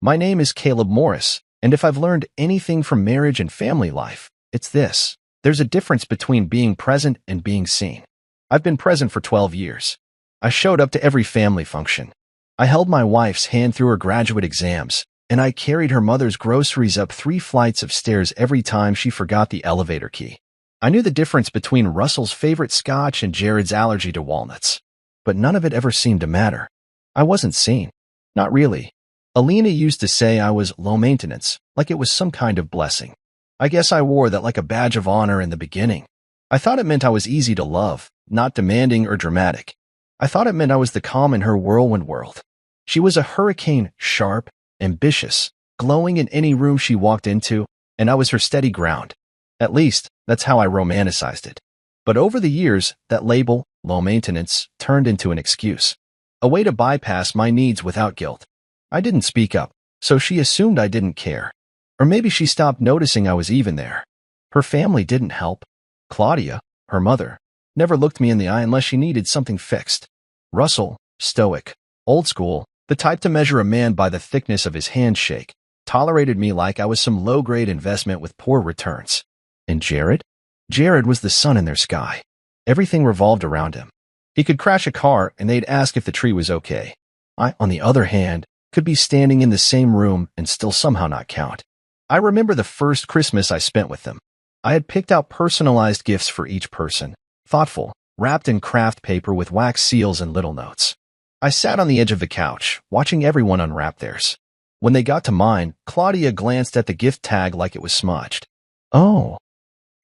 My name is Caleb Morris, and if I've learned anything from marriage and family life, it's this. There's a difference between being present and being seen. I've been present for 12 years. I showed up to every family function. I held my wife's hand through her graduate exams, and I carried her mother's groceries up 3 flights of stairs every time she forgot the elevator key. I knew the difference between Russell's favorite scotch and Jared's allergy to walnuts. But none of it ever seemed to matter. I wasn't seen. Not really. Alina used to say I was low maintenance, like it was some kind of blessing. I guess I wore that like a badge of honor in the beginning. I thought it meant I was easy to love, not demanding or dramatic. I thought it meant I was the calm in her whirlwind world. She was a hurricane, sharp, ambitious, glowing in any room she walked into, and I was her steady ground. At least, that's how I romanticized it. But over the years, that label, low maintenance, turned into an excuse. A way to bypass my needs without guilt. I didn't speak up, so she assumed I didn't care. Or maybe she stopped noticing I was even there. Her family didn't help. Claudia, her mother, never looked me in the eye unless she needed something fixed. Russell, stoic, old school, the type to measure a man by the thickness of his handshake, tolerated me like I was some low-grade investment with poor returns. And Jared? Jared was the sun in their sky. Everything revolved around him. He could crash a car and they'd ask if the tree was okay. I, on the other hand, could be standing in the same room and still somehow not count. I remember the first Christmas I spent with them. I had picked out personalized gifts for each person, thoughtful, wrapped in craft paper with wax seals and little notes. I sat on the edge of the couch, watching everyone unwrap theirs. When they got to mine, Claudia glanced at the gift tag like it was smudged. Oh.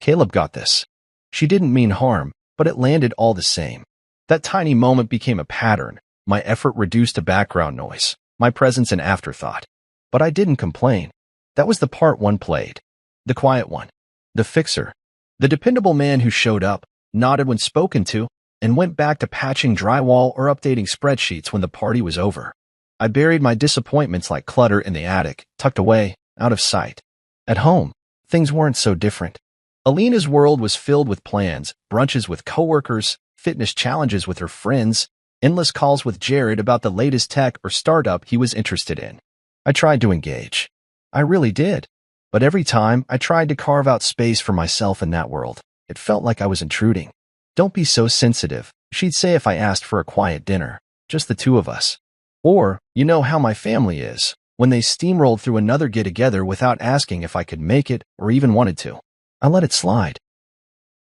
Caleb got this. She didn't mean harm, but it landed all the same. That tiny moment became a pattern, my effort reduced to background noise, my presence an afterthought. But I didn't complain. That was the part one played. The quiet one. The fixer. The dependable man who showed up, nodded when spoken to, and went back to patching drywall or updating spreadsheets when the party was over. I buried my disappointments like clutter in the attic, tucked away, out of sight. At home, things weren't so different. Alina's world was filled with plans, brunches with coworkers, fitness challenges with her friends, endless calls with Jared about the latest tech or startup he was interested in. I tried to engage. I really did. But every time I tried to carve out space for myself in that world, it felt like I was intruding. Don't be so sensitive, she'd say if I asked for a quiet dinner, just the two of us. Or, you know how my family is, when they steamrolled through another get-together without asking if I could make it or even wanted to. I let it slide.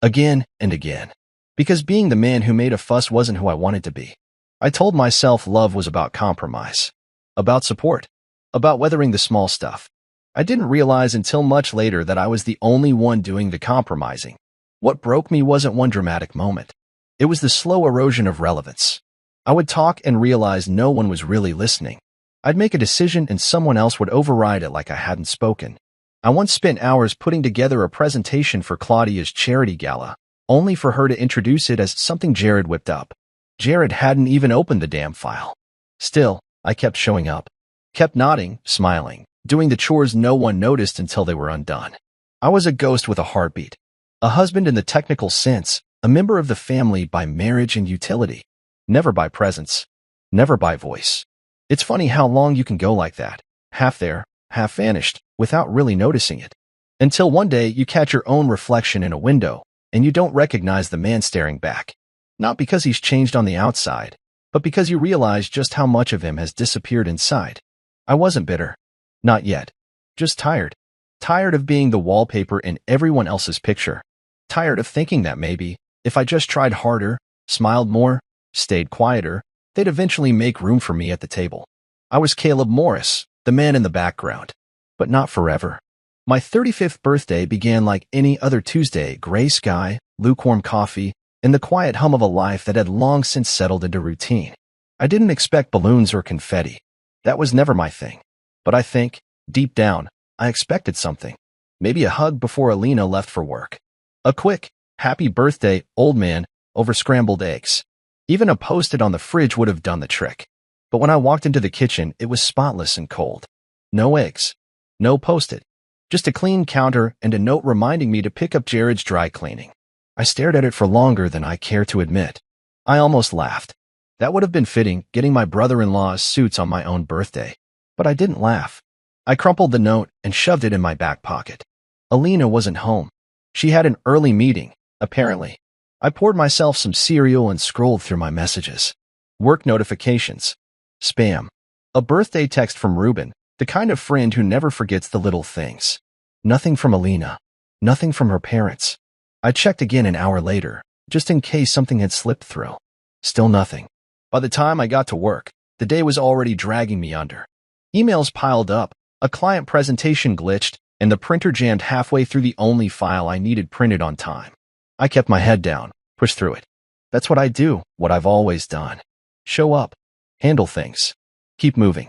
Again and again. Because being the man who made a fuss wasn't who I wanted to be. I told myself love was about compromise. About support. About weathering the small stuff. I didn't realize until much later that I was the only one doing the compromising. What broke me wasn't one dramatic moment. It was the slow erosion of relevance. I would talk and realize no one was really listening. I'd make a decision and someone else would override it like I hadn't spoken. I once spent hours putting together a presentation for Claudia's charity gala, only for her to introduce it as something Jared whipped up. Jared hadn't even opened the damn file. Still, I kept showing up. Kept nodding, smiling, doing the chores no one noticed until they were undone. I was a ghost with a heartbeat. A husband in the technical sense, a member of the family by marriage and utility. Never by presence. Never by voice. It's funny how long you can go like that, half there, half vanished, without really noticing it. Until one day you catch your own reflection in a window, and you don't recognize the man staring back. Not because he's changed on the outside, but because you realize just how much of him has disappeared inside. I wasn't bitter. Not yet. Just tired. Tired of being the wallpaper in everyone else's picture. Tired of thinking that maybe, if I just tried harder, smiled more, stayed quieter, they'd eventually make room for me at the table. I was Caleb Morris, the man in the background. But not forever. My 35th birthday began like any other Tuesday, gray sky, lukewarm coffee, and the quiet hum of a life that had long since settled into routine. I didn't expect balloons or confetti. That was never my thing. But I think, deep down, I expected something. Maybe a hug before Alina left for work. A quick, happy birthday, old man, over scrambled eggs. Even a Post-it on the fridge would have done the trick. But when I walked into the kitchen, it was spotless and cold. No eggs. No Post-it. Just a clean counter and a note reminding me to pick up Jared's dry cleaning. I stared at it for longer than I care to admit. I almost laughed. That would have been fitting, getting my brother-in-law's suits on my own birthday. But I didn't laugh. I crumpled the note and shoved it in my back pocket. Alina wasn't home. She had an early meeting, apparently. I poured myself some cereal and scrolled through my messages. Work notifications. Spam. A birthday text from Ruben, the kind of friend who never forgets the little things. Nothing from Alina. Nothing from her parents. I checked again an hour later, just in case something had slipped through. Still nothing. By the time I got to work, the day was already dragging me under. Emails piled up, a client presentation glitched, and the printer jammed halfway through the only file I needed printed on time. I kept my head down, pushed through it. That's what I do, what I've always done. Show up. Handle things. Keep moving.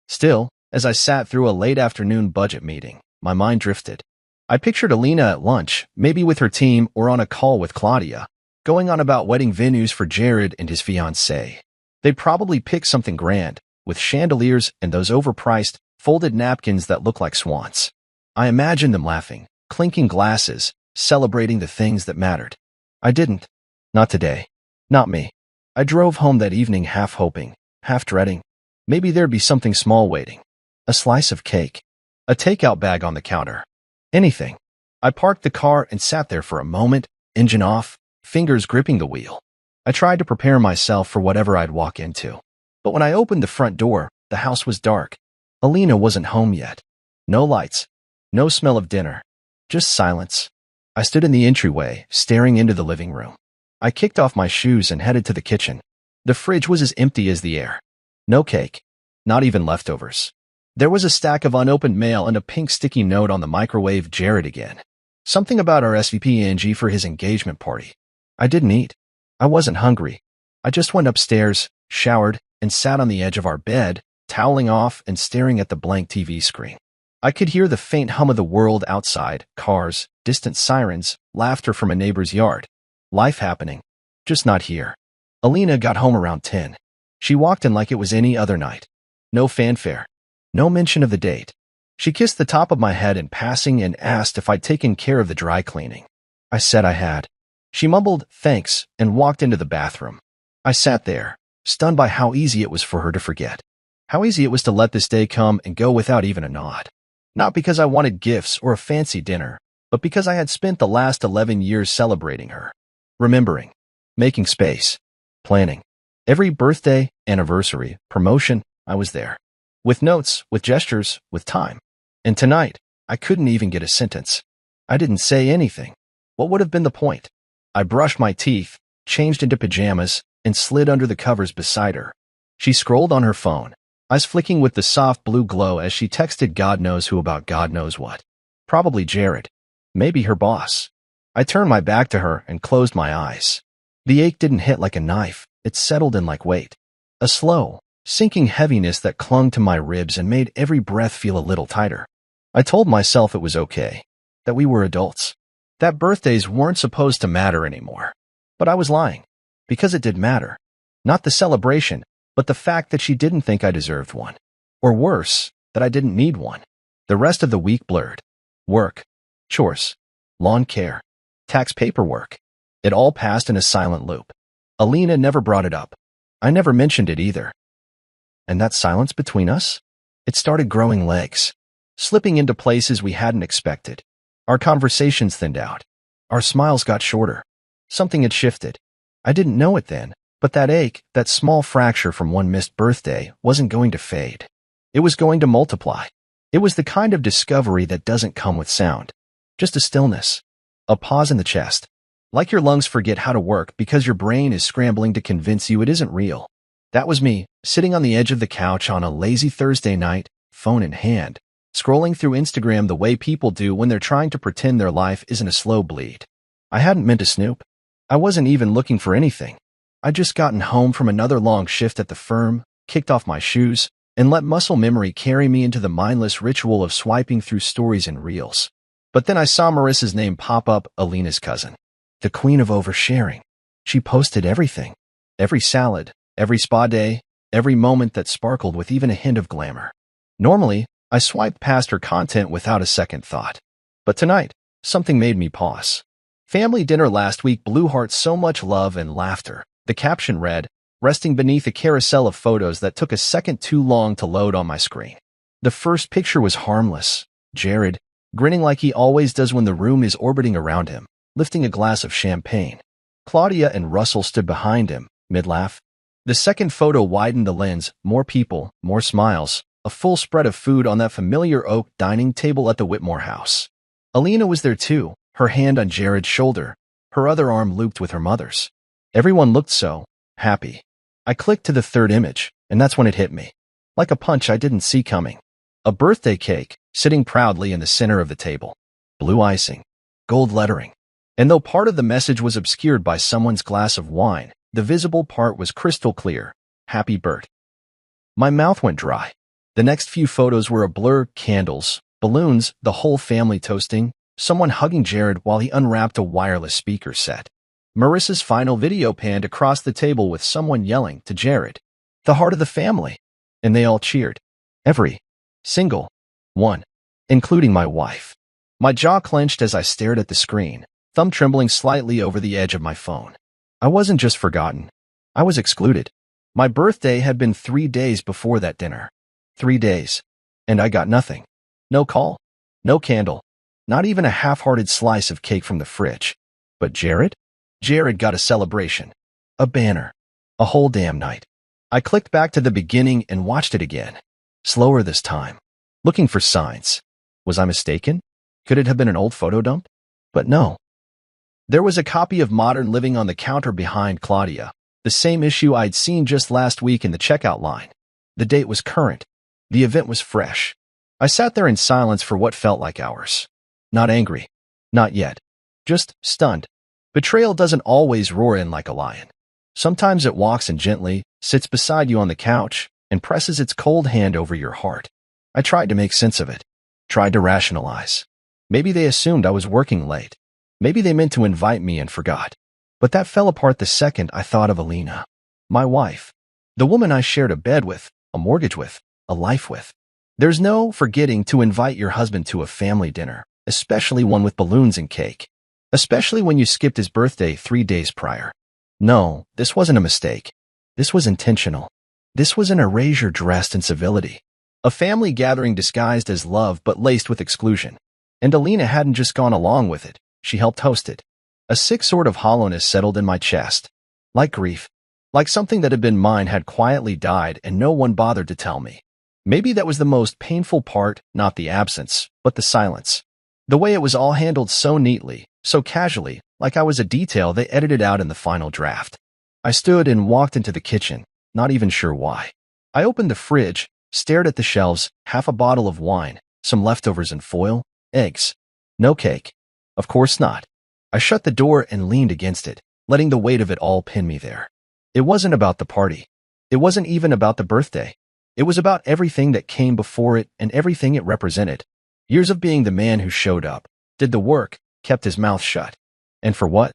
Still, as I sat through a late afternoon budget meeting, my mind drifted. I pictured Alina at lunch, maybe with her team or on a call with Claudia, going on about wedding venues for Jared and his fiancée. They'd probably pick something grand, with chandeliers and those overpriced, folded napkins that look like swans. I imagined them laughing, clinking glasses, celebrating the things that mattered. I didn't. Not today. Not me. I drove home that evening half hoping, half dreading. Maybe there'd be something small waiting. A slice of cake. A takeout bag on the counter. Anything. I parked the car and sat there for a moment, engine off, fingers gripping the wheel. I tried to prepare myself for whatever I'd walk into. But when I opened the front door, the house was dark. Alina wasn't home yet. No lights. No smell of dinner. Just silence. I stood in the entryway, staring into the living room. I kicked off my shoes and headed to the kitchen. The fridge was as empty as the air. No cake. Not even leftovers. There was a stack of unopened mail and a pink sticky note on the microwave. Jared again. Something about our SVP Angie for his engagement party. I didn't eat. I wasn't hungry. I just went upstairs, showered, and sat on the edge of our bed, toweling off and staring at the blank TV screen. I could hear the faint hum of the world outside, cars, distant sirens, laughter from a neighbor's yard. Life happening. Just not here. Alina got home around 10. She walked in like it was any other night. No fanfare. No mention of the date. She kissed the top of my head in passing and asked if I'd taken care of the dry cleaning. I said I had. She mumbled, thanks, and walked into the bathroom. I sat there, stunned by how easy it was for her to forget. How easy it was to let this day come and go without even a nod. Not because I wanted gifts or a fancy dinner, but because I had spent the last 11 years celebrating her. Remembering. Making space. Planning. Every birthday, anniversary, promotion, I was there. With notes, with gestures, with time. And tonight, I couldn't even get a sentence. I didn't say anything. What would have been the point? I brushed my teeth, changed into pajamas, and slid under the covers beside her. She scrolled on her phone, eyes flicking with the soft blue glow as she texted God knows who about God knows what. Probably Jared. Maybe her boss. I turned my back to her and closed my eyes. The ache didn't hit like a knife, it settled in like weight. A slow, sinking heaviness that clung to my ribs and made every breath feel a little tighter. I told myself it was okay, that we were adults, that birthdays weren't supposed to matter anymore. But I was lying, because it did matter. Not the celebration, but the fact that she didn't think I deserved one. Or worse, that I didn't need one. The rest of the week blurred. Work, chores, lawn care, tax paperwork. It all passed in a silent loop. Alina never brought it up. I never mentioned it either. And that silence between us? It started growing legs, slipping into places we hadn't expected. Our conversations thinned out. Our smiles got shorter. Something had shifted. I didn't know it then, but that ache, that small fracture from one missed birthday, wasn't going to fade. It was going to multiply. It was the kind of discovery that doesn't come with sound. Just a stillness. A pause in the chest. Like your lungs forget how to work because your brain is scrambling to convince you it isn't real. That was me, sitting on the edge of the couch on a lazy Thursday night, phone in hand, scrolling through Instagram the way people do when they're trying to pretend their life isn't a slow bleed. I hadn't meant to snoop. I wasn't even looking for anything. I'd just gotten home from another long shift at the firm, kicked off my shoes, and let muscle memory carry me into the mindless ritual of swiping through stories and reels. But then I saw Marissa's name pop up, Alina's cousin. The queen of oversharing. She posted everything. Every salad, every spa day, every moment that sparkled with even a hint of glamour. Normally, I swiped past her content without a second thought. But tonight, something made me pause. Family dinner last week blew hearts so much love and laughter. The caption read, resting beneath a carousel of photos that took a second too long to load on my screen. The first picture was harmless. Jared, grinning like he always does when the room is orbiting around him, lifting a glass of champagne. Claudia and Russell stood behind him, mid-laugh. The second photo widened the lens, more people, more smiles, a full spread of food on that familiar oak dining table at the Whitmore house. Alina was there too, her hand on Jared's shoulder, her other arm looped with her mother's. Everyone looked so happy. I clicked to the third image, and that's when it hit me. Like a punch I didn't see coming. A birthday cake, sitting proudly in the center of the table. Blue icing. Gold lettering. And though part of the message was obscured by someone's glass of wine, the visible part was crystal clear. Happy Bert. My mouth went dry. The next few photos were a blur, candles, balloons, the whole family toasting, someone hugging Jared while he unwrapped a wireless speaker set. Marissa's final video panned across the table with someone yelling to Jared, "The heart of the family." And they all cheered. Every single one, including my wife. My jaw clenched as I stared at the screen, thumb trembling slightly over the edge of my phone. I wasn't just forgotten. I was excluded. My birthday had been 3 days before that dinner. 3 days. And I got nothing. No call. No candle. Not even a half-hearted slice of cake from the fridge. But Jared? Jared got a celebration. A banner. A whole damn night. I clicked back to the beginning and watched it again. Slower this time. Looking for signs. Was I mistaken? Could it have been an old photo dump? But no. There was a copy of Modern Living on the counter behind Claudia, the same issue I'd seen just last week in the checkout line. The date was current. The event was fresh. I sat there in silence for what felt like hours. Not angry. Not yet. Just stunned. Betrayal doesn't always roar in like a lion. Sometimes it walks in gently, sits beside you on the couch, and presses its cold hand over your heart. I tried to make sense of it. Tried to rationalize. Maybe they assumed I was working late. Maybe they meant to invite me and forgot. But that fell apart the second I thought of Alina. My wife. The woman I shared a bed with, a mortgage with, a life with. There's no forgetting to invite your husband to a family dinner, especially one with balloons and cake. Especially when you skipped his birthday 3 days prior. No, this wasn't a mistake. This was intentional. This was an erasure dressed in civility. A family gathering disguised as love but laced with exclusion. And Alina hadn't just gone along with it. She helped host it. A sick sort of hollowness settled in my chest. Like grief. Like something that had been mine had quietly died and no one bothered to tell me. Maybe that was the most painful part, not the absence, but the silence. The way it was all handled so neatly, so casually, like I was a detail they edited out in the final draft. I stood and walked into the kitchen, not even sure why. I opened the fridge, stared at the shelves, half a bottle of wine, some leftovers in foil, eggs. No cake. Of course not. I shut the door and leaned against it, letting the weight of it all pin me there. It wasn't about the party. It wasn't even about the birthday. It was about everything that came before it and everything it represented. Years of being the man who showed up, did the work, kept his mouth shut. And for what?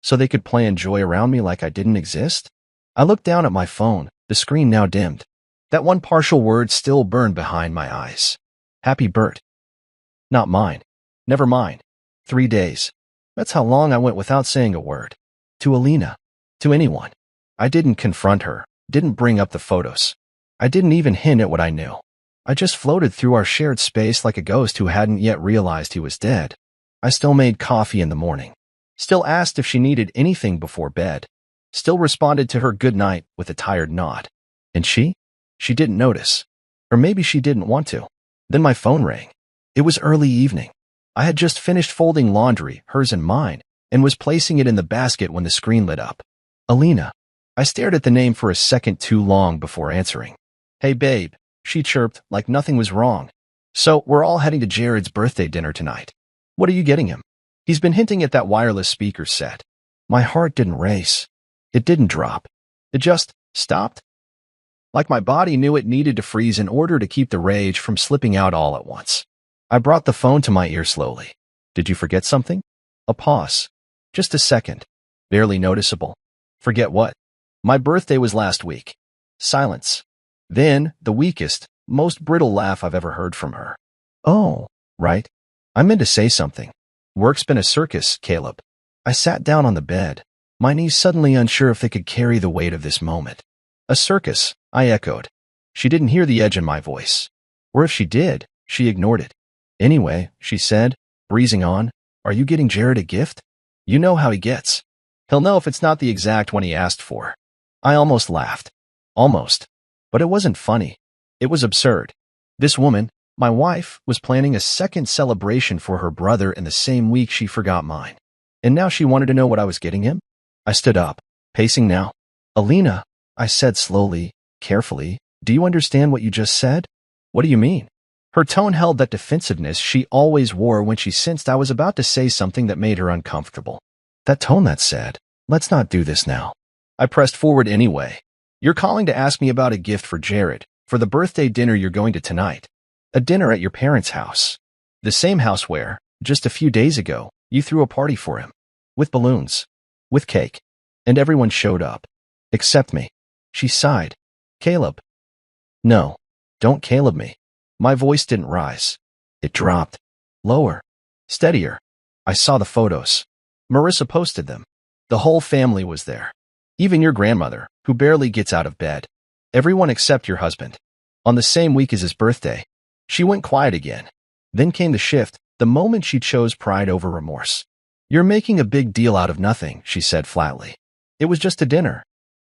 So they could play and joy around me like I didn't exist? I looked down at my phone, the screen now dimmed. That one partial word still burned behind my eyes. Happy Bert. Not mine. Never mine. 3 days. That's how long I went without saying a word. To Alina. To anyone. I didn't confront her, didn't bring up the photos. I didn't even hint at what I knew. I just floated through our shared space like a ghost who hadn't yet realized he was dead. I still made coffee in the morning. Still asked if she needed anything before bed. Still responded to her good night with a tired nod. And she? She didn't notice. Or maybe she didn't want to. Then my phone rang. It was early evening. I had just finished folding laundry, hers and mine, and was placing it in the basket when the screen lit up. Alina. I stared at the name for a second too long before answering. Hey babe, she chirped like nothing was wrong. So, we're all heading to Jared's birthday dinner tonight. What are you getting him? He's been hinting at that wireless speaker set. My heart didn't race. It didn't drop. It just stopped. Like my body knew it needed to freeze in order to keep the rage from slipping out all at once. I brought the phone to my ear slowly. Did you forget something? A pause. Just a second. Barely noticeable. Forget what? My birthday was last week. Silence. Then, the weakest, most brittle laugh I've ever heard from her. Oh, right. I meant to say something. Work's been a circus, Caleb. I sat down on the bed, my knees suddenly unsure if they could carry the weight of this moment. A circus, I echoed. She didn't hear the edge in my voice. Or if she did, she ignored it. Anyway, she said, breezing on, are you getting Jared a gift? You know how he gets. He'll know if it's not the exact one he asked for. I almost laughed. Almost. But it wasn't funny. It was absurd. This woman, my wife, was planning a second celebration for her brother in the same week she forgot mine. And now she wanted to know what I was getting him? I stood up, pacing now. Alina, I said slowly, carefully, do you understand what you just said? What do you mean? Her tone held that defensiveness she always wore when she sensed I was about to say something that made her uncomfortable. That tone that said, let's not do this now. I pressed forward anyway. You're calling to ask me about a gift for Jared, for the birthday dinner you're going to tonight. A dinner at your parents' house. The same house where, just a few days ago, you threw a party for him. With balloons. With cake. And everyone showed up. Except me. She sighed. Caleb. No. Don't Caleb me. My voice didn't rise. It dropped. Lower. Steadier. I saw the photos. Marissa posted them. The whole family was there. Even your grandmother, who barely gets out of bed. Everyone except your husband. On the same week as his birthday. She went quiet again. Then came the shift, the moment she chose pride over remorse. You're making a big deal out of nothing, she said flatly. It was just a dinner.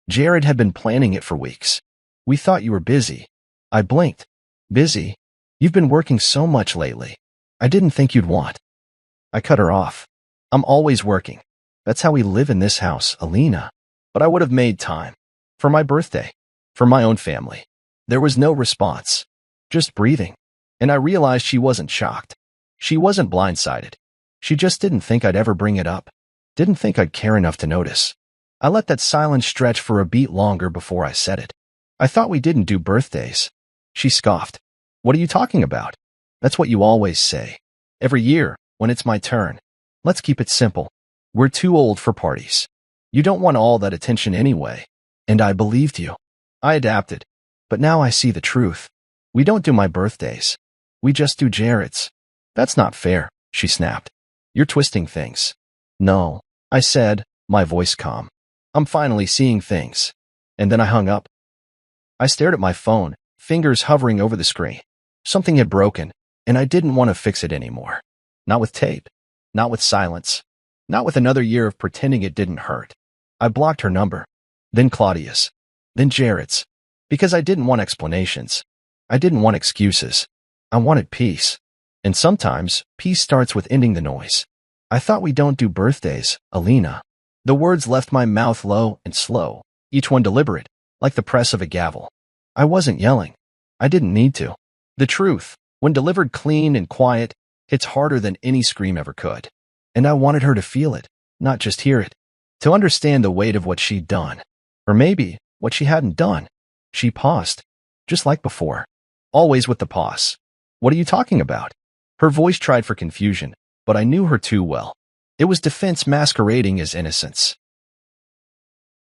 Jared had been planning it for weeks. We thought you were busy. I blinked. Busy? You've been working so much lately. I didn't think you'd want. I cut her off. I'm always working. That's how we live in this house, Alina. But I would have made time. For my birthday. For my own family. There was no response. Just breathing. And I realized she wasn't shocked. She wasn't blindsided. She just didn't think I'd ever bring it up. Didn't think I'd care enough to notice. I let that silence stretch for a beat longer before I said it. I thought we didn't do birthdays. She scoffed. What are you talking about? That's what you always say. Every year, when it's my turn. Let's keep it simple. We're too old for parties. You don't want all that attention anyway. And I believed you. I adapted. But now I see the truth. We don't do my birthdays. We just do Jared's. That's not fair, she snapped. You're twisting things. No, I said, my voice calm. I'm finally seeing things. And then I hung up. I stared at my phone, fingers hovering over the screen. Something had broken, and I didn't want to fix it anymore. Not with tape. Not with silence. Not with another year of pretending it didn't hurt. I blocked her number. Then Claudia's. Then Jared's. Because I didn't want explanations. I didn't want excuses. I wanted peace. And sometimes, peace starts with ending the noise. I thought we don't do birthdays, Alina. The words left my mouth low and slow, each one deliberate, like the press of a gavel. I wasn't yelling. I didn't need to. The truth, when delivered clean and quiet, hits harder than any scream ever could. And I wanted her to feel it, not just hear it. To understand the weight of what she'd done. Or maybe, what she hadn't done. She paused. Just like before. Always with the pause. What are you talking about? Her voice tried for confusion, but I knew her too well. It was defense masquerading as innocence.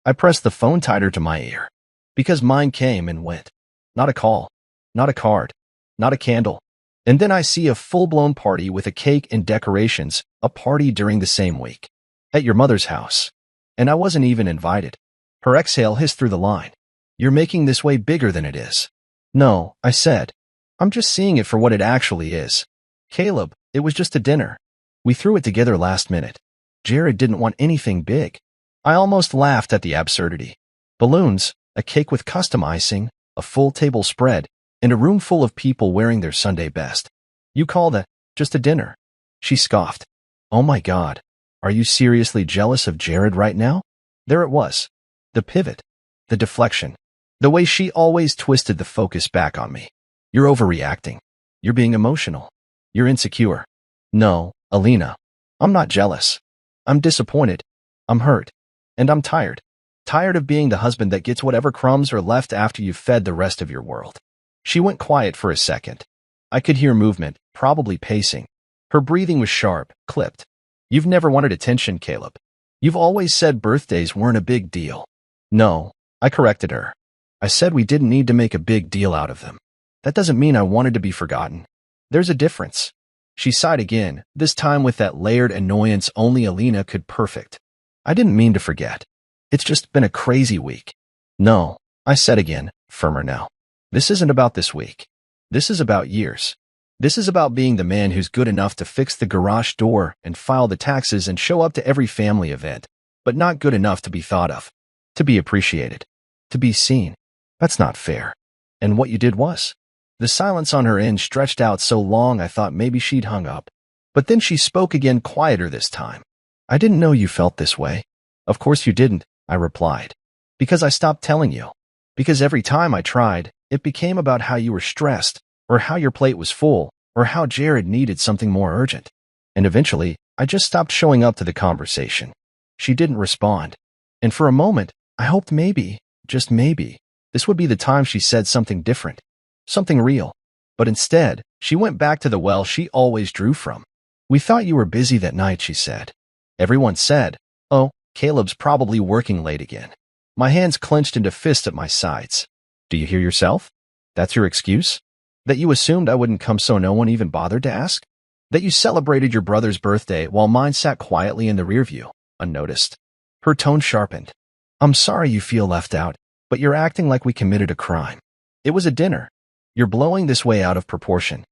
I pressed the phone tighter to my ear. Because mine came and went. Not a call. Not a card. Not a candle. And then I see a full-blown party with a cake and decorations, a party during the same week. At your mother's house. And I wasn't even invited. Her exhale hissed through the line. You're making this way bigger than it is. No, I said. I'm just seeing it for what it actually is. Caleb, it was just a dinner. We threw it together last minute. Jared didn't want anything big. I almost laughed at the absurdity. Balloons, a cake with custom icing, a full table spread, and a room full of people wearing their Sunday best. You call that just a dinner? She scoffed. Oh my God. Are you seriously jealous of Jared right now? There it was. The pivot. The deflection. The way she always twisted the focus back on me. You're overreacting. You're being emotional. You're insecure. No, Alina. I'm not jealous. I'm disappointed. I'm hurt. And I'm tired. Tired of being the husband that gets whatever crumbs are left after you've fed the rest of your world. She went quiet for a second. I could hear movement, probably pacing. Her breathing was sharp, clipped. You've never wanted attention, Caleb. You've always said birthdays weren't a big deal. No, I corrected her. I said we didn't need to make a big deal out of them. That doesn't mean I wanted to be forgotten. There's a difference. She sighed again, this time with that layered annoyance only Alina could perfect. I didn't mean to forget. It's just been a crazy week. No, I said again, firmer now. This isn't about this week. This is about years. This is about being the man who's good enough to fix the garage door and file the taxes and show up to every family event, but not good enough to be thought of, to be appreciated, to be seen. That's not fair. And what you did was? The silence on her end stretched out so long I thought maybe she'd hung up. But then she spoke again, quieter this time. I didn't know you felt this way. Of course you didn't, I replied. Because I stopped telling you. Because every time I tried, it became about how you were stressed, or how your plate was full, or how Jared needed something more urgent. And eventually, I just stopped showing up to the conversation. She didn't respond. And for a moment, I hoped maybe, just maybe, this would be the time she said something different, something real. But instead, she went back to the well she always drew from. We thought you were busy that night, she said. Everyone said, oh, Caleb's probably working late again. My hands clenched into fists at my sides. Do you hear yourself? That's your excuse? That you assumed I wouldn't come so no one even bothered to ask? That you celebrated your brother's birthday while mine sat quietly in the rear view, unnoticed? Her tone sharpened. I'm sorry you feel left out, but you're acting like we committed a crime. It was a dinner. You're blowing this way out of proportion.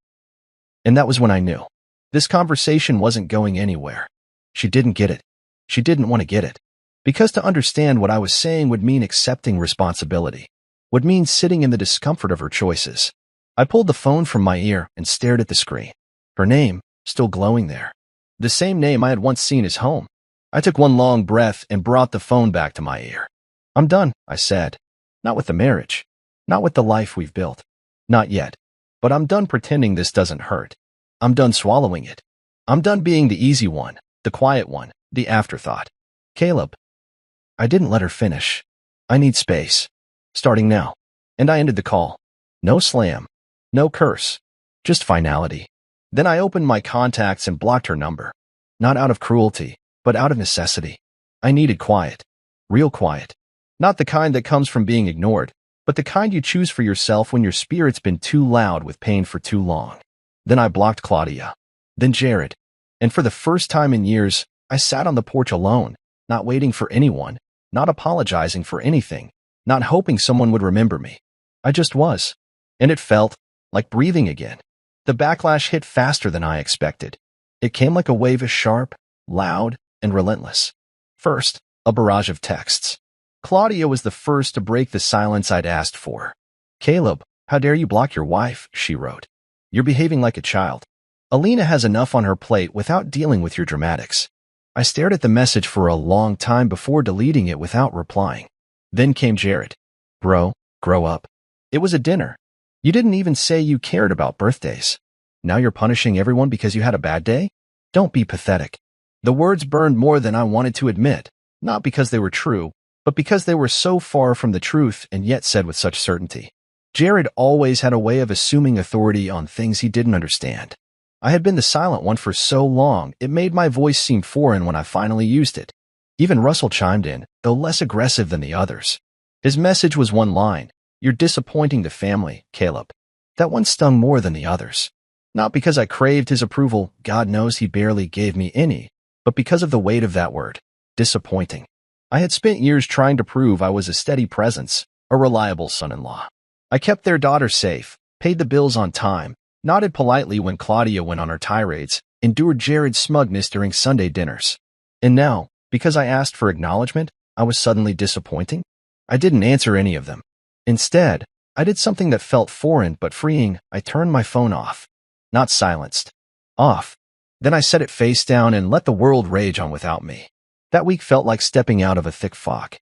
And that was when I knew. This conversation wasn't going anywhere. She didn't get it. She didn't want to get it. Because to understand what I was saying would mean accepting responsibility, would mean sitting in the discomfort of her choices. I pulled the phone from my ear and stared at the screen. Her name, still glowing there. The same name I had once seen as home. I took one long breath and brought the phone back to my ear. I'm done, I said. Not with the marriage. Not with the life we've built. Not yet. But I'm done pretending this doesn't hurt. I'm done swallowing it. I'm done being the easy one, the quiet one, the afterthought. Caleb. I didn't let her finish. I need space. Starting now. And I ended the call. No slam. No curse. Just finality. Then I opened my contacts and blocked her number. Not out of cruelty, but out of necessity. I needed quiet. Real quiet. Not the kind that comes from being ignored, but the kind you choose for yourself when your spirit's been too loud with pain for too long. Then I blocked Claudia. Then Jared. And for the first time in years, I sat on the porch alone, not waiting for anyone, not apologizing for anything, not hoping someone would remember me. I just was. And it felt like breathing again. The backlash hit faster than I expected. It came like a wave, as sharp, loud, and relentless. First, a barrage of texts. Claudia was the first to break the silence I'd asked for. Caleb, how dare you block your wife, she wrote. You're behaving like a child. Alina has enough on her plate without dealing with your dramatics. I stared at the message for a long time before deleting it without replying. Then came Jared. Bro, grow up. It was a dinner. You didn't even say you cared about birthdays. Now you're punishing everyone because you had a bad day? Don't be pathetic. The words burned more than I wanted to admit, not because they were true, but because they were so far from the truth and yet said with such certainty. Jared always had a way of assuming authority on things he didn't understand. I had been the silent one for so long, it made my voice seem foreign when I finally used it. Even Russell chimed in, though less aggressive than the others. His message was one line. You're disappointing the family, Caleb. That one stung more than the others. Not because I craved his approval, God knows he barely gave me any, but because of the weight of that word, disappointing. I had spent years trying to prove I was a steady presence, a reliable son-in-law. I kept their daughter safe, paid the bills on time, nodded politely when Claudia went on her tirades, endured Jared's smugness during Sunday dinners. And now, because I asked for acknowledgement, I was suddenly disappointing? I didn't answer any of them. Instead, I did something that felt foreign but freeing. I turned my phone off. Not silenced. Off. Then I set it face down and let the world rage on without me. That week felt like stepping out of a thick fog.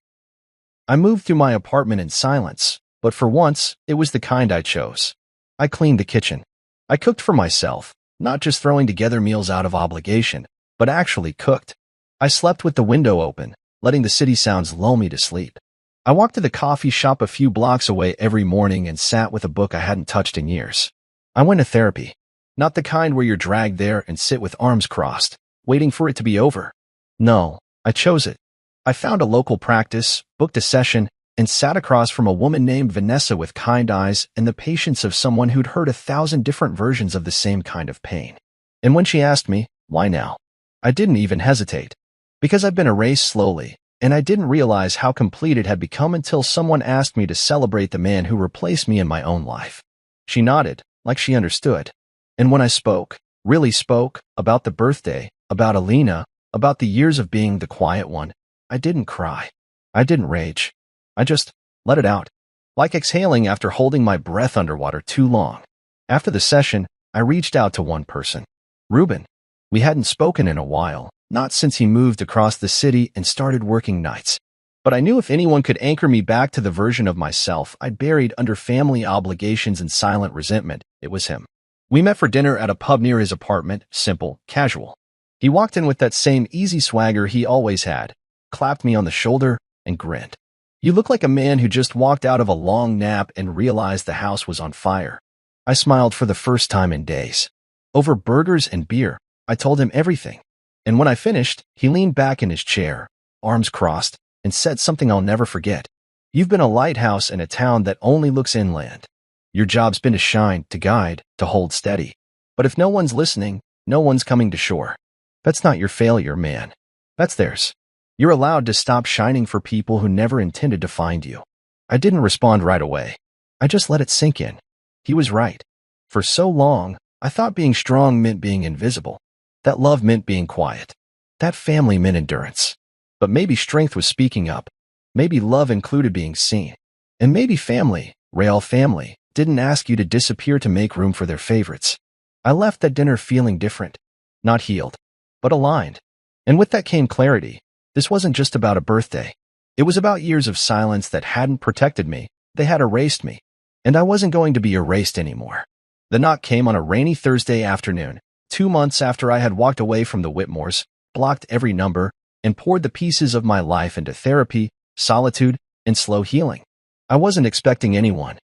I moved through my apartment in silence, but for once, it was the kind I chose. I cleaned the kitchen. I cooked for myself, not just throwing together meals out of obligation, but actually cooked. I slept with the window open, letting the city sounds lull me to sleep. I walked to the coffee shop a few blocks away every morning and sat with a book I hadn't touched in years. I went to therapy. Not the kind where you're dragged there and sit with arms crossed, waiting for it to be over. No, I chose it. I found a local practice, booked a session, and sat across from a woman named Vanessa with kind eyes and the patience of someone who'd heard 1,000 different versions of the same kind of pain. And when she asked me, why now? I didn't even hesitate. Because I've been erased slowly, and I didn't realize how complete it had become until someone asked me to celebrate the man who replaced me in my own life. She nodded, like she understood. And when I spoke, really spoke, about the birthday, about Alina, about the years of being the quiet one, I didn't cry. I didn't rage. I just let it out, like exhaling after holding my breath underwater too long. After the session, I reached out to one person. Ruben. We hadn't spoken in a while, not since he moved across the city and started working nights. But I knew if anyone could anchor me back to the version of myself I'd buried under family obligations and silent resentment, it was him. We met for dinner at a pub near his apartment, simple, casual. He walked in with that same easy swagger he always had, clapped me on the shoulder, and grinned. You look like a man who just walked out of a long nap and realized the house was on fire. I smiled for the first time in days. Over burgers and beer, I told him everything. And when I finished, he leaned back in his chair, arms crossed, and said something I'll never forget. You've been a lighthouse in a town that only looks inland. Your job's been to shine, to guide, to hold steady. But if no one's listening, no one's coming to shore. That's not your failure, man. That's theirs. You're allowed to stop shining for people who never intended to find you. I didn't respond right away. I just let it sink in. He was right. For so long, I thought being strong meant being invisible. That love meant being quiet. That family meant endurance. But maybe strength was speaking up. Maybe love included being seen. And maybe family, real family, didn't ask you to disappear to make room for their favorites. I left that dinner feeling different. Not healed, but aligned. And with that came clarity. This wasn't just about a birthday. It was about years of silence that hadn't protected me. They had erased me. And I wasn't going to be erased anymore. The knock came on a rainy Thursday afternoon, 2 months after I had walked away from the Whitmores, blocked every number, and poured the pieces of my life into therapy, solitude, and slow healing. I wasn't expecting anyone.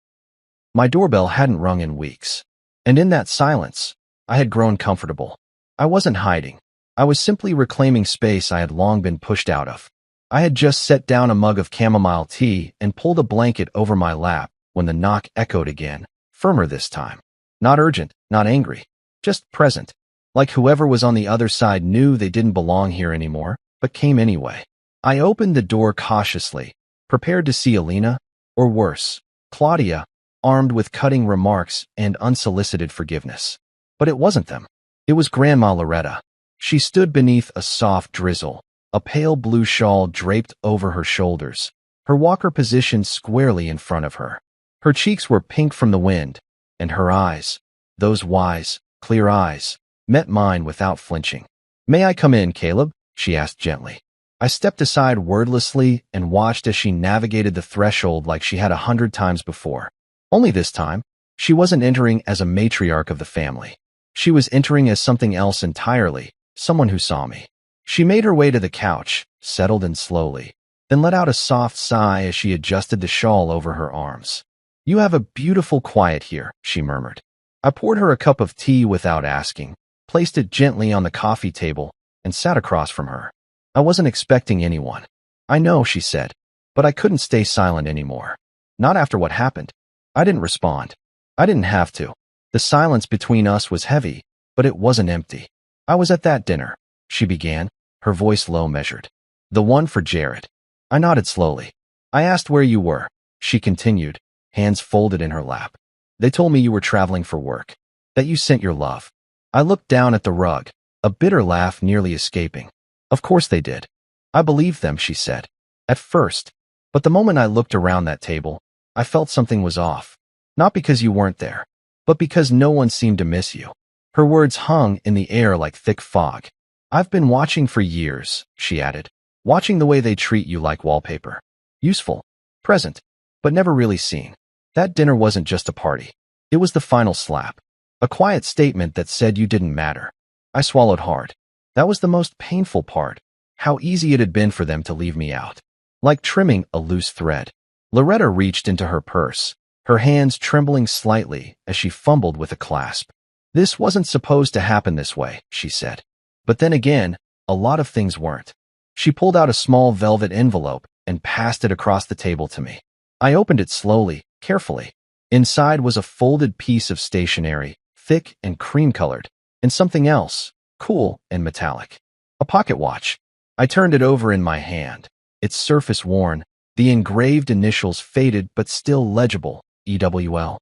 My doorbell hadn't rung in weeks. And in that silence, I had grown comfortable. I wasn't hiding. I was simply reclaiming space I had long been pushed out of. I had just set down a mug of chamomile tea and pulled a blanket over my lap when the knock echoed again, firmer this time. Not urgent, not angry, just present, like whoever was on the other side knew they didn't belong here anymore, but came anyway. I opened the door cautiously, prepared to see Alina, or worse, Claudia, armed with cutting remarks and unsolicited forgiveness. But it wasn't them. It was Grandma Loretta. She stood beneath a soft drizzle, a pale blue shawl draped over her shoulders, her walker positioned squarely in front of her. Her cheeks were pink from the wind, and her eyes, those wise, clear eyes, met mine without flinching. "May I come in, Caleb?" she asked gently. I stepped aside wordlessly and watched as she navigated the threshold like she had 100 times before. Only this time, she wasn't entering as a matriarch of the family. She was entering as something else entirely, someone who saw me. She made her way to the couch, settled in slowly, then let out a soft sigh as she adjusted the shawl over her arms. "You have a beautiful quiet here," she murmured. I poured her a cup of tea without asking, placed it gently on the coffee table, and sat across from her. I wasn't expecting anyone. "I know," she said, but I couldn't stay silent anymore. Not after what happened. I didn't respond. I didn't have to. The silence between us was heavy, but it wasn't empty. "I was at that dinner," she began, her voice low measured. "The one for Jared." I nodded slowly. "I asked where you were," she continued, hands folded in her lap. "They told me you were traveling for work, that you sent your love." I looked down at the rug, a bitter laugh nearly escaping. "Of course they did. I believed them," she said. "At first. But the moment I looked around that table, I felt something was off. Not because you weren't there, but because no one seemed to miss you." Her words hung in the air like thick fog. "I've been watching for years," she added, "watching the way they treat you like wallpaper. Useful, present, but never really seen. That dinner wasn't just a party. It was the final slap. A quiet statement that said you didn't matter." I swallowed hard. That was the most painful part. How easy it had been for them to leave me out. Like trimming a loose thread. Loretta reached into her purse, her hands trembling slightly as she fumbled with a clasp. "This wasn't supposed to happen this way," she said. But then again, a lot of things weren't. She pulled out a small velvet envelope and passed it across the table to me. I opened it slowly, carefully. Inside was a folded piece of stationery, thick and cream-colored, and something else, cool and metallic. A pocket watch. I turned it over in my hand. its surface worn, the engraved initials faded but still legible, EWL.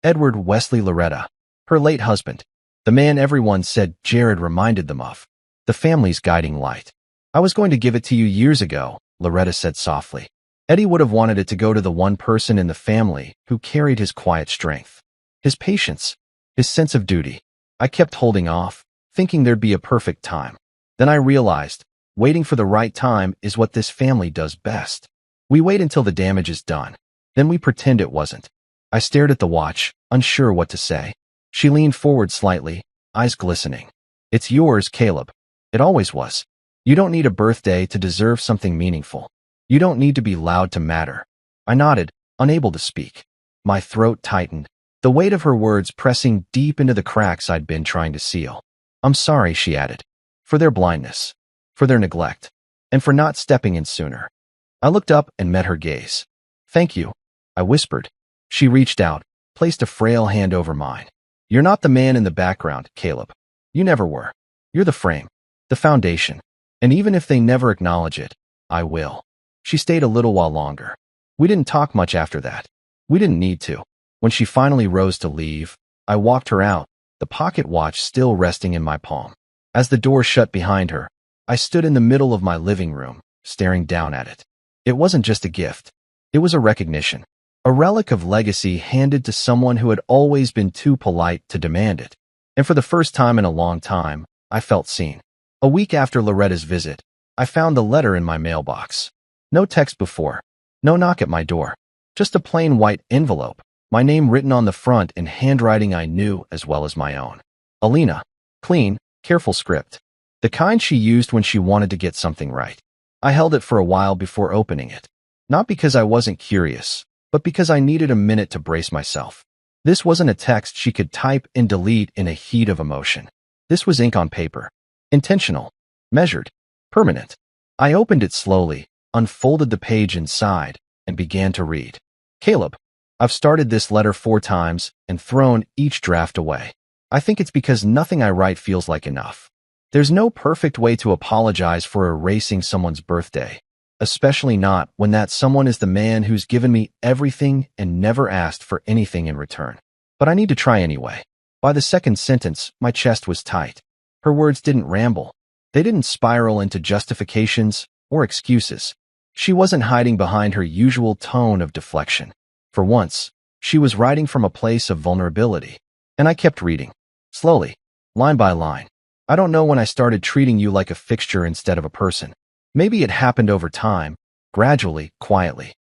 Edward Wesley Loretta, her late husband, the man everyone said Jared reminded them of, the family's guiding light. I was going to give it to you years ago, Loretta said softly. Eddie would have wanted it to go to the one person in the family who carried his quiet strength, his patience, his sense of duty. I kept holding off, thinking there'd be a perfect time. Then I realized, waiting for the right time is what this family does best. We wait until the damage is done. Then we pretend it wasn't. I stared at the watch, unsure what to say. She leaned forward slightly, eyes glistening. It's yours, Caleb. It always was. You don't need a birthday to deserve something meaningful. You don't need to be loud to matter. I nodded, unable to speak. My throat tightened, the weight of her words pressing deep into the cracks I'd been trying to seal. I'm sorry, she added, for their blindness, for their neglect, and for not stepping in sooner. I looked up and met her gaze. Thank you, I whispered. She reached out, placed a frail hand over mine. You're not the man in the background, Caleb. You never were. You're the frame, the foundation. And even if they never acknowledge it, I will. She stayed a little while longer. We didn't talk much after that. We didn't need to. When she finally rose to leave, I walked her out, the pocket watch still resting in my palm. As the door shut behind her, I stood in the middle of my living room, staring down at it. It wasn't just a gift. It was a recognition, a relic of legacy handed to someone who had always been too polite to demand it. And for the first time in a long time, I felt seen. A week after Loretta's visit, I found the letter in my mailbox. No text before, no knock at my door, just a plain white envelope, my name written on the front in handwriting I knew as well as my own. Alina. Clean, careful script. The kind she used when she wanted to get something right. I held it for a while before opening it. Not because I wasn't curious, but because I needed a minute to brace myself. This wasn't a text she could type and delete in a heat of emotion. This was ink on paper. Intentional. Measured. Permanent. I opened it slowly, unfolded the page inside, and began to read. Caleb, I've started this letter 4 times and thrown each draft away. I think it's because nothing I write feels like enough. There's no perfect way to apologize for erasing someone's birthday, especially not when that someone is the man who's given me everything and never asked for anything in return. But I need to try anyway. By the second sentence, my chest was tight. Her words didn't ramble. They didn't spiral into justifications or excuses. She wasn't hiding behind her usual tone of deflection. For once, she was writing from a place of vulnerability. And I kept reading. Slowly, line by line. I don't know when I started treating you like a fixture instead of a person. Maybe it happened over time, gradually, quietly.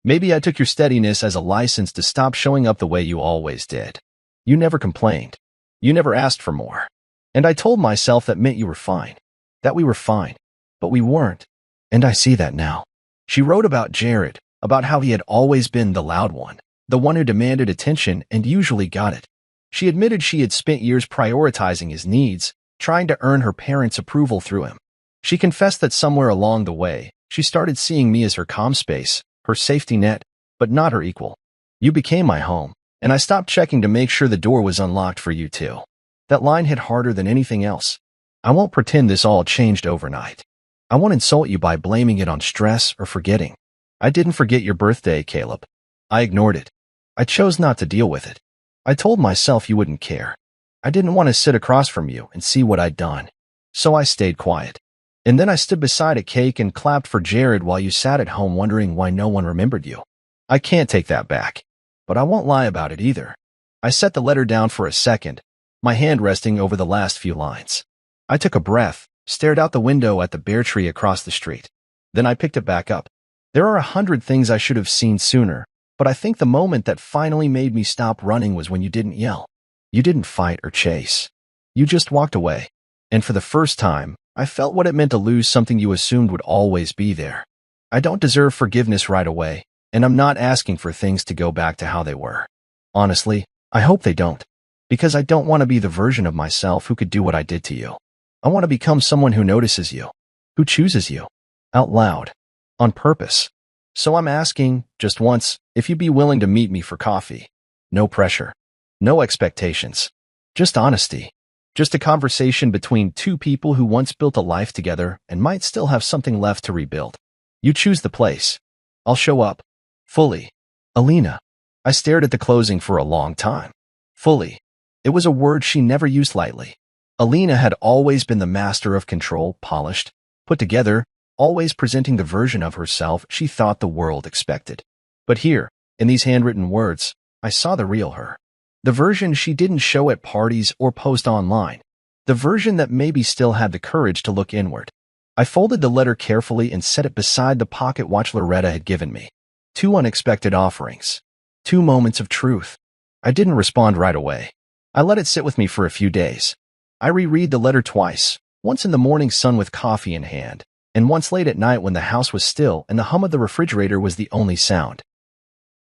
Maybe I took your steadiness as a license to stop showing up the way you always did. You never complained. You never asked for more. And I told myself that meant you were fine. That we were fine. But we weren't. And I see that now. She wrote about Jared, about how he had always been the loud one, the one who demanded attention and usually got it. She admitted she had spent years prioritizing his needs, trying to earn her parents' approval through him. She confessed that somewhere along the way, she started seeing me as her calm space, her safety net, but not her equal. You became my home, and I stopped checking to make sure the door was unlocked for you too. That line hit harder than anything else. I won't pretend this all changed overnight. I won't insult you by blaming it on stress or forgetting. I didn't forget your birthday, Caleb. I ignored it. I chose not to deal with it. I told myself you wouldn't care. I didn't want to sit across from you and see what I'd done. So I stayed quiet. And then I stood beside a cake and clapped for Jared while you sat at home wondering why no one remembered you. I can't take that back. But I won't lie about it either. I set the letter down for a second, my hand resting over the last few lines. I took a breath, stared out the window at the bare tree across the street. Then I picked it back up. There are 100 things I should have seen sooner, but I think the moment that finally made me stop running was when you didn't yell. You didn't fight or chase. You just walked away. And for the first time, I felt what it meant to lose something you assumed would always be there. I don't deserve forgiveness right away, and I'm not asking for things to go back to how they were. Honestly, I hope they don't, because I don't want to be the version of myself who could do what I did to you. I want to become someone who notices you, who chooses you, out loud, on purpose. So I'm asking, just once, if you'd be willing to meet me for coffee. No pressure. No expectations. Just honesty. Just a conversation between two people who once built a life together and might still have something left to rebuild. You choose the place. I'll show up. Fully. Alina. I stared at the closing for a long time. Fully. It was a word she never used lightly. Alina had always been the master of control, polished, put together, always presenting the version of herself she thought the world expected. But here, in these handwritten words, I saw the real her. The version she didn't show at parties or post online. The version that maybe still had the courage to look inward. I folded the letter carefully and set it beside the pocket watch Loretta had given me. 2 unexpected offerings. 2 moments of truth. I didn't respond right away. I let it sit with me for a few days. I reread the letter twice, once in the morning sun with coffee in hand, and once late at night when the house was still and the hum of the refrigerator was the only sound.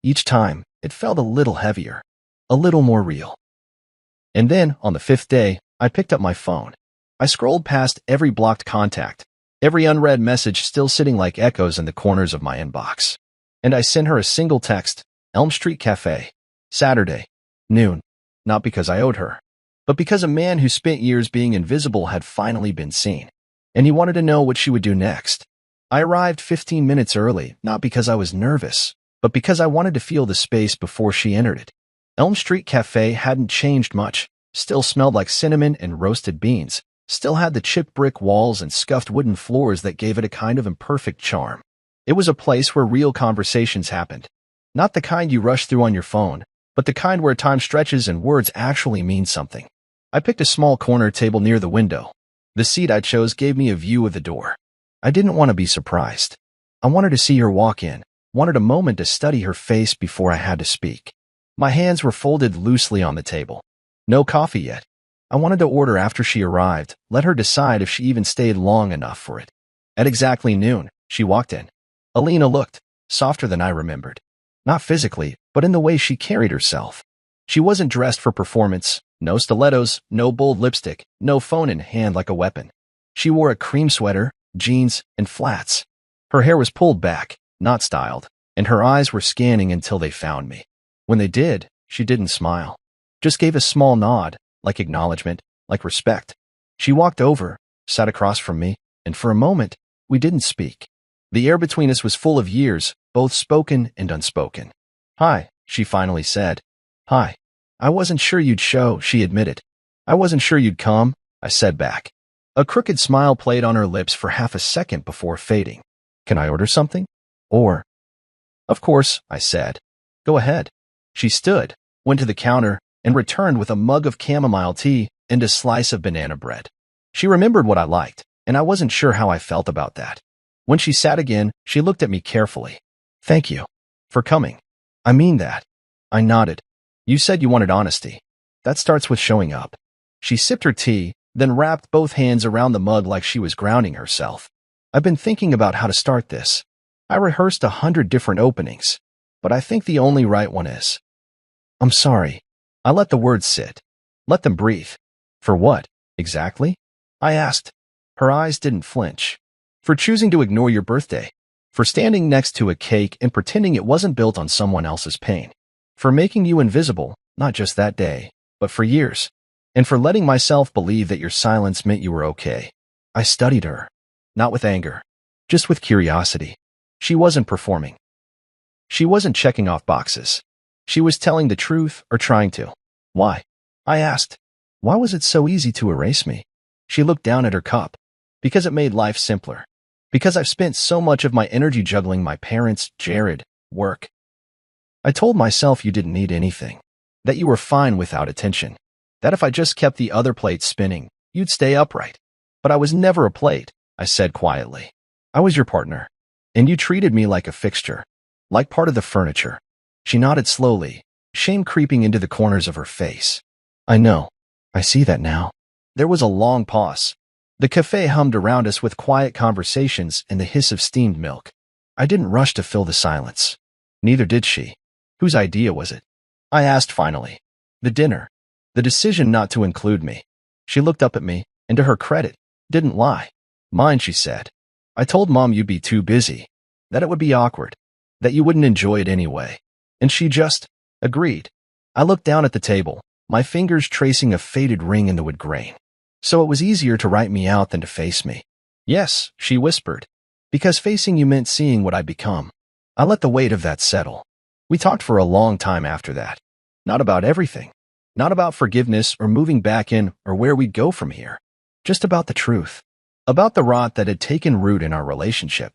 Each time, it felt a little heavier, a little more real. And then, on the 5th day, I picked up my phone. I scrolled past every blocked contact, every unread message still sitting like echoes in the corners of my inbox. And I sent her a single text, Elm Street Cafe, Saturday, noon, not because I owed her, but because a man who spent years being invisible had finally been seen, and he wanted to know what she would do next. I arrived 15 minutes early, not because I was nervous, but because I wanted to feel the space before she entered it. Elm Street Cafe hadn't changed much, still smelled like cinnamon and roasted beans, still had the chipped brick walls and scuffed wooden floors that gave it a kind of imperfect charm. It was a place where real conversations happened. Not the kind you rush through on your phone, but the kind where time stretches and words actually mean something. I picked a small corner table near the window. The seat I chose gave me a view of the door. I didn't want to be surprised. I wanted to see her walk in, wanted a moment to study her face before I had to speak. My hands were folded loosely on the table. No coffee yet. I wanted to order after she arrived, let her decide if she even stayed long enough for it. At exactly noon, she walked in. Alina looked softer than I remembered. Not physically, but in the way she carried herself. She wasn't dressed for performance, no stilettos, no bold lipstick, no phone in hand like a weapon. She wore a cream sweater, jeans, and flats. Her hair was pulled back, not styled, and her eyes were scanning until they found me. When they did, she didn't smile. Just gave a small nod, like acknowledgement, like respect. She walked over, sat across from me, and for a moment, we didn't speak. The air between us was full of years, both spoken and unspoken. "Hi," she finally said. "Hi. I wasn't sure you'd show," she admitted. "I wasn't sure you'd come," I said back. A crooked smile played on her lips for half a second before fading. "Can I order something? Or—" "Of course," I said. "Go ahead." She stood, went to the counter, and returned with a mug of chamomile tea and a slice of banana bread. She remembered what I liked, and I wasn't sure how I felt about that. When she sat again, she looked at me carefully. "Thank you. For coming. I mean that." I nodded. "You said you wanted honesty. That starts with showing up." She sipped her tea, then wrapped both hands around the mug like she was grounding herself. "I've been thinking about how to start this. I rehearsed 100 different openings, but I think the only right one is, I'm sorry." I let the words sit. Let them breathe. "For what, exactly?" I asked. Her eyes didn't flinch. "For choosing to ignore your birthday. For standing next to a cake and pretending it wasn't built on someone else's pain. For making you invisible, not just that day, but for years. And for letting myself believe that your silence meant you were okay." I studied her. Not with anger. Just with curiosity. She wasn't performing. She wasn't checking off boxes. She was telling the truth, or trying to. "Why?" I asked. "Why was it so easy to erase me?" She looked down at her cup. "Because it made life simpler. Because I've spent so much of my energy juggling my parents, Jared, work. I told myself you didn't need anything. That you were fine without attention. That if I just kept the other plates spinning, you'd stay upright. But I was never a plate," I said quietly. "I was your partner. And you treated me like a fixture. Like part of the furniture." She nodded slowly, shame creeping into the corners of her face. "I know. I see that now." There was a long pause. The cafe hummed around us with quiet conversations and the hiss of steamed milk. I didn't rush to fill the silence. Neither did she. Whose idea was it? I asked finally. The dinner. The decision not to include me. She looked up at me, and to her credit, didn't lie. "Mine," she said. "I told Mom you'd be too busy. That it would be awkward. That you wouldn't enjoy it anyway. And she just agreed." I looked down at the table, my fingers tracing a faded ring in the wood grain. "So it was easier to write me out than to face me." "Yes," she whispered. Because facing you meant seeing what I'd become. I let the weight of that settle. We talked for a long time after that. Not about everything. Not about forgiveness or moving back in or where we'd go from here. Just about the truth. About the rot that had taken root in our relationship.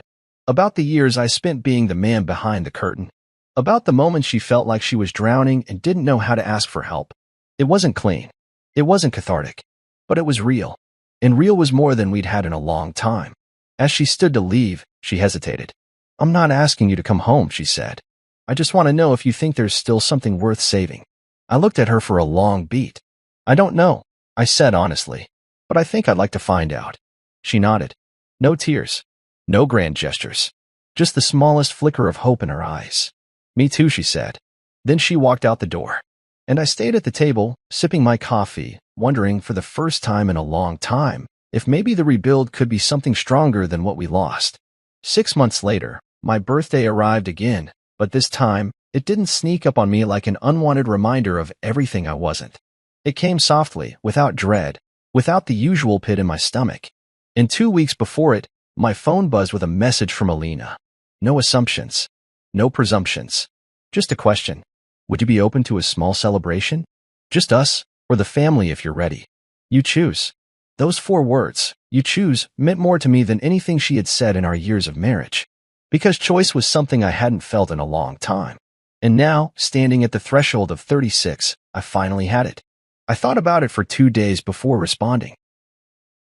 About the years I spent being the man behind the curtain. About the moments she felt like she was drowning and didn't know how to ask for help. It wasn't clean. It wasn't cathartic. But it was real. And real was more than we'd had in a long time. As she stood to leave, she hesitated. "I'm not asking you to come home," she said. "I just want to know if you think there's still something worth saving." I looked at her for a long beat. "I don't know," I said honestly, "but I think I'd like to find out." She nodded. No tears. No grand gestures. Just the smallest flicker of hope in her eyes. "Me too," she said. Then she walked out the door. And I stayed at the table, sipping my coffee, wondering for the first time in a long time if maybe the rebuild could be something stronger than what we lost. 6 months later, my birthday arrived again, but this time, it didn't sneak up on me like an unwanted reminder of everything I wasn't. It came softly, without dread, without the usual pit in my stomach. And 2 weeks before it, my phone buzzed with a message from Alina. No assumptions. No presumptions. Just a question. Would you be open to a small celebration? Just us, or the family if you're ready. You choose. Those 4 words, you choose, meant more to me than anything she had said in our years of marriage. Because choice was something I hadn't felt in a long time. And now, standing at the threshold of 36, I finally had it. I thought about it for 2 days before responding.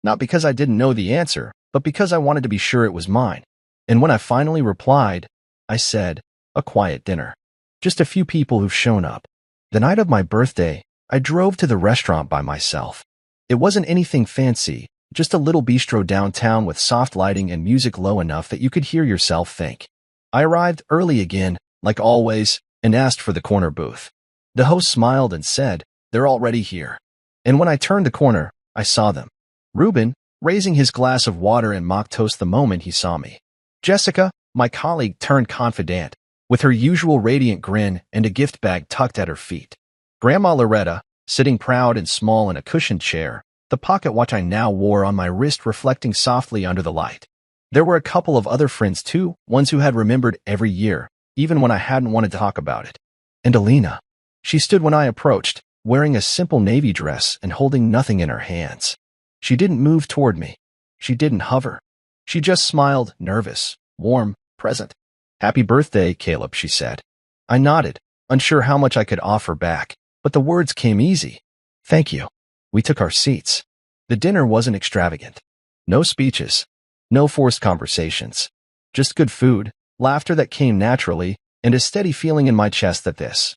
Not because I didn't know the answer, but because I wanted to be sure it was mine. And when I finally replied, I said, a quiet dinner. Just a few people who've shown up. The night of my birthday, I drove to the restaurant by myself. It wasn't anything fancy, just a little bistro downtown with soft lighting and music low enough that you could hear yourself think. I arrived early again, like always, and asked for the corner booth. The host smiled and said, "They're already here." And when I turned the corner, I saw them. Ruben, raising his glass of water and mock toast the moment he saw me. Jessica, my colleague turned confidant, with her usual radiant grin and a gift bag tucked at her feet. Grandma Loretta, sitting proud and small in a cushioned chair, the pocket watch I now wore on my wrist reflecting softly under the light. There were a couple of other friends too, ones who had remembered every year, even when I hadn't wanted to talk about it. And Alina. She stood when I approached, wearing a simple navy dress and holding nothing in her hands. She didn't move toward me. She didn't hover. She just smiled, nervous, warm, present. "Happy birthday, Caleb," she said. I nodded, unsure how much I could offer back, but the words came easy. "Thank you." We took our seats. The dinner wasn't extravagant. No speeches. No forced conversations. Just good food, laughter that came naturally, and a steady feeling in my chest that this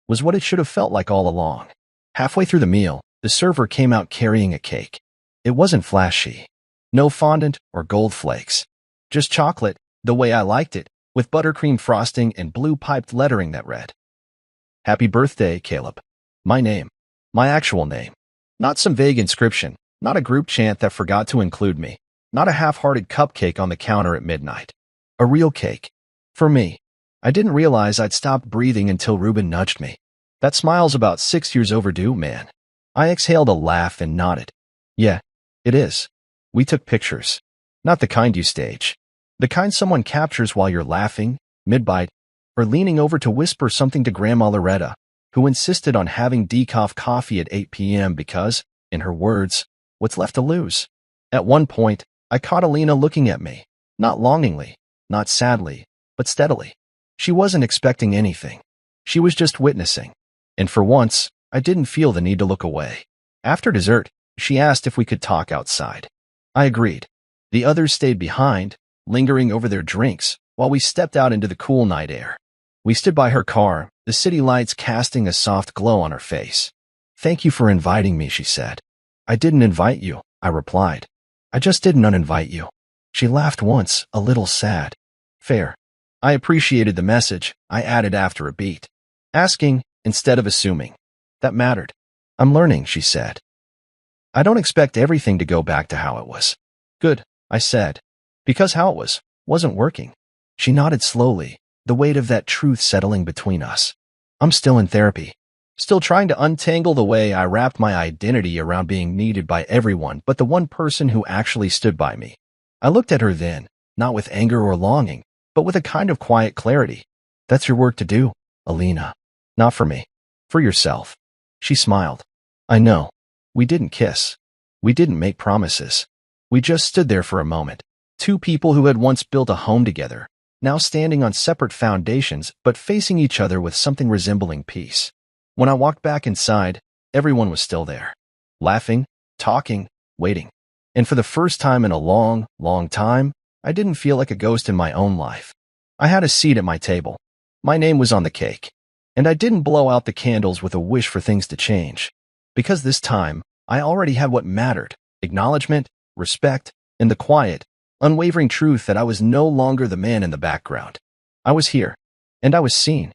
was what it should have felt like all along. Halfway through the meal, the server came out carrying a cake. It wasn't flashy. No fondant or gold flakes. Just chocolate, the way I liked it, with buttercream frosting and blue-piped lettering that read, "Happy birthday, Caleb." My name. My actual name. Not some vague inscription. Not a group chant that forgot to include me. Not a half-hearted cupcake on the counter at midnight. A real cake. For me. I didn't realize I'd stopped breathing until Ruben nudged me. "That smile's about 6 years overdue, man." I exhaled a laugh and nodded. "Yeah, it is." We took pictures. Not the kind you stage. The kind someone captures while you're laughing, mid-bite, or leaning over to whisper something to Grandma Loretta, who insisted on having decaf coffee at 8 p.m. because, in her words, what's left to lose? At one point, I caught Alina looking at me, not longingly, not sadly, but steadily. She wasn't expecting anything. She was just witnessing. And for once, I didn't feel the need to look away. After dessert, she asked if we could talk outside. I agreed. The others stayed behind, lingering over their drinks, while we stepped out into the cool night air. We stood by her car, the city lights casting a soft glow on her face. "Thank you for inviting me," she said. "I didn't invite you," I replied. "I just didn't uninvite you." She laughed once, a little sad. "Fair." I appreciated the message, I added after a beat. Asking, instead of assuming. That mattered. "I'm learning," she said. "I don't expect everything to go back to how it was." "Good," I said. Because how it wasn't working. She nodded slowly, the weight of that truth settling between us. "I'm still in therapy. Still trying to untangle the way I wrapped my identity around being needed by everyone but the one person who actually stood by me." I looked at her then, not with anger or longing, but with a kind of quiet clarity. That's your work to do, Alina. Not for me. For yourself. She smiled. I know. We didn't kiss. We didn't make promises. We just stood there for a moment. Two people who had once built a home together, now standing on separate foundations but facing each other with something resembling peace. When I walked back inside, everyone was still there. Laughing, talking, waiting. And for the first time in a long, long time, I didn't feel like a ghost in my own life. I had a seat at my table. My name was on the cake. And I didn't blow out the candles with a wish for things to change. Because this time, I already had what mattered: acknowledgement, respect, and the quiet, unwavering truth that I was no longer the man in the background. I was here, and I was seen.